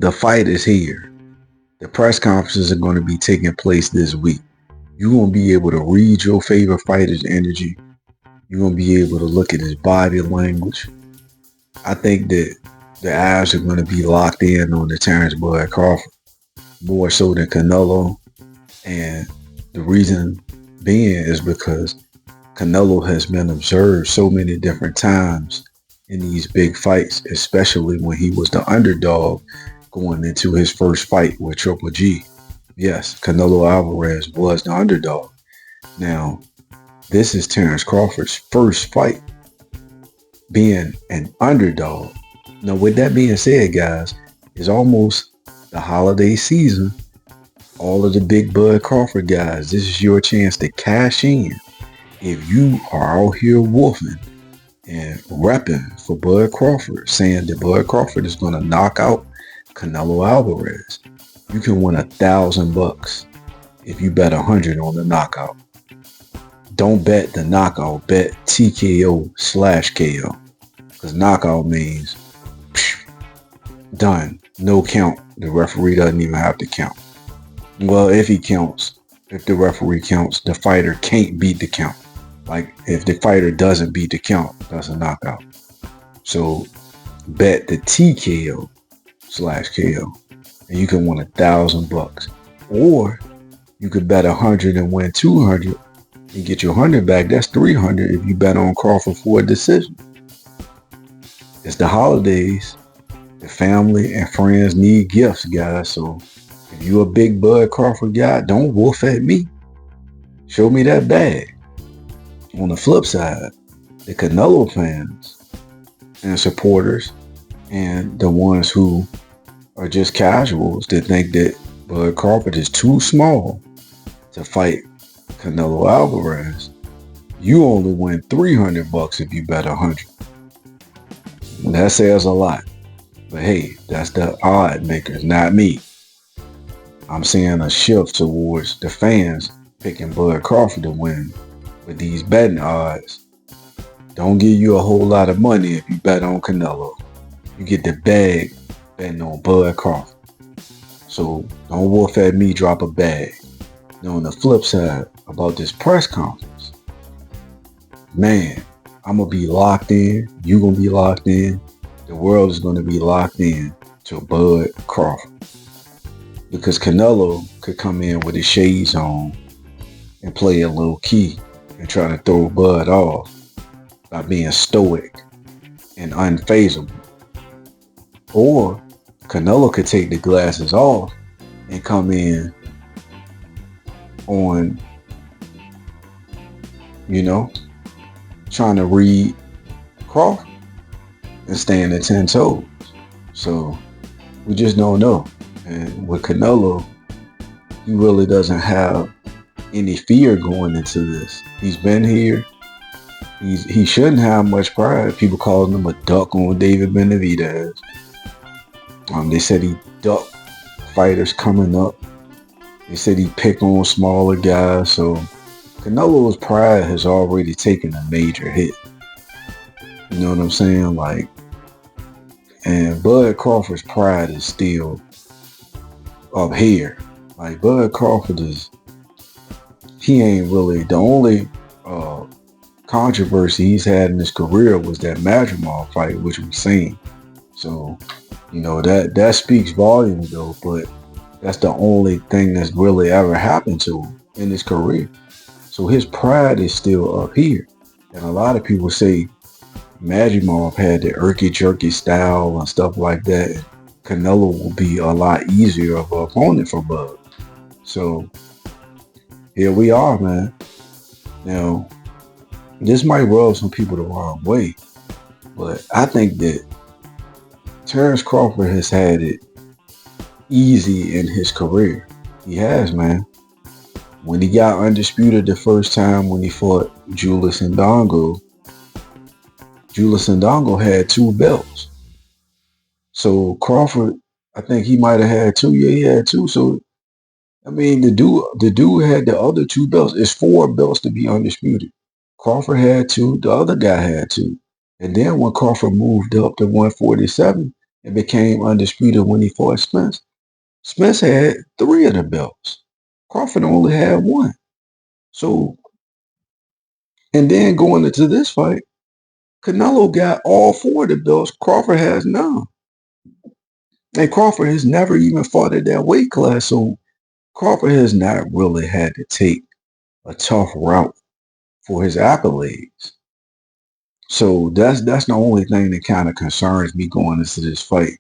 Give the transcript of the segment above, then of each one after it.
the fight is here. The press conferences are going to be taking place this week. You're going to be able to read your favorite fighter's energy. You're going to be able to look at his body language. I think that the eyes are going to be locked in on the Terrence Bud Crawford more so than Canelo. And the reason being is because Canelo has been observed so many different times in these big fights, especially when he was the underdog going into his first fight with Triple G. Yes, Canelo Alvarez was the underdog. Now, this is Terrence Crawford's first fight being an underdog. Now, with that being said, guys, it's almost the holiday season. All of the big Bud Crawford guys, this is your chance to cash in. If you are out here wolfing and repping for Bud Crawford, saying that Bud Crawford is going to knock out Canelo Alvarez, you can win $1,000 if you bet 100 on the knockout. Don't bet the knockout, bet TKO/KO, because knockout means done, no count. The referee doesn't even have to count. Well, if he counts, if the referee counts, the fighter can't beat the count. Like, if the fighter doesn't beat the count, that's a knockout. So bet the TKO/KO, and you can win $1,000. Or you could bet 100 and win 200 and get your 100 back. That's 300 if you bet on Crawford for a decision. It's the holidays. The family and friends need gifts, guys. So if you're a big Bud Crawford guy, don't wolf at me. Show me that bag. On the flip side, the Canelo fans and supporters and the ones who are just casuals that think that Bud Crawford is too small to fight Canelo Alvarez, you only win $300 if you bet 100. And that says a lot. But hey, that's the odd makers, not me. I'm seeing a shift towards the fans picking Bud Crawford to win with these betting odds. Don't give you a whole lot of money if you bet on Canelo. You get the bag betting on Bud Crawford. So don't wolf at me, drop a bag. Now on the flip side about this press conference, man, I'm going to be locked in. You're going to be locked in. The world is going to be locked in to Bud Crawford. Because Canelo could come in with his shades on and play a low key and try to throw Bud off by being stoic and unfazable. Or Canelo could take the glasses off and come in on, trying to read Crawford and stand at 10 toes. So we just don't know. And with Canelo, he really doesn't have any fear going into this. He's been here. He shouldn't have much pride. People calling him a duck on David Benavidez. They said he ducked fighters coming up. They said he picked on smaller guys. So Canelo's pride has already taken a major hit. You know what I'm saying? And Bud Crawford's pride is still up here. Like, Bud Crawford he ain't really, the only controversy he's had in his career was that Madrimal fight, which we've seen. So, that speaks volumes though, but that's the only thing that's really ever happened to him in his career. So his pride is still up here. And a lot of people say Madrimal had the irky-jerky style and stuff like that. Canelo will be a lot easier of an opponent for Bud. So here we are, man. Now, this might rub some people the wrong way, but I think that Terrence Crawford has had it easy in his career. He has, man. When he got undisputed the first time when he fought Julius Ndongo had 2 belts. So Crawford, I think he might have had 2. Yeah, he had 2. So, I mean, the dude had the other 2 belts. It's 4 belts to be undisputed. Crawford had 2. The other guy had 2. And then when Crawford moved up to 147, and became undisputed when he fought Spence. Spence had 3 of the belts. Crawford only had 1. So, and then going into this fight, Canelo got all 4 of the belts. Crawford has none. And Crawford has never even fought at that weight class. So Crawford has not really had to take a tough route for his accolades. So that's the only thing that kind of concerns me going into this fight.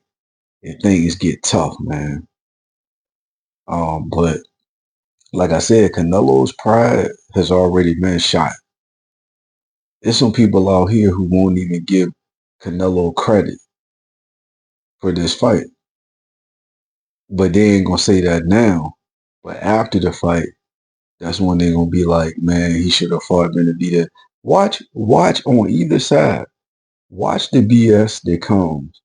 If things get tough, man. But like I said, Canelo's pride has already been shot. There's some people out here who won't even give Canelo credit for this fight. But they ain't gonna say that now. But after the fight, that's when they're gonna be like, man, he should have fought Benavidez. Watch on either side. Watch the BS that comes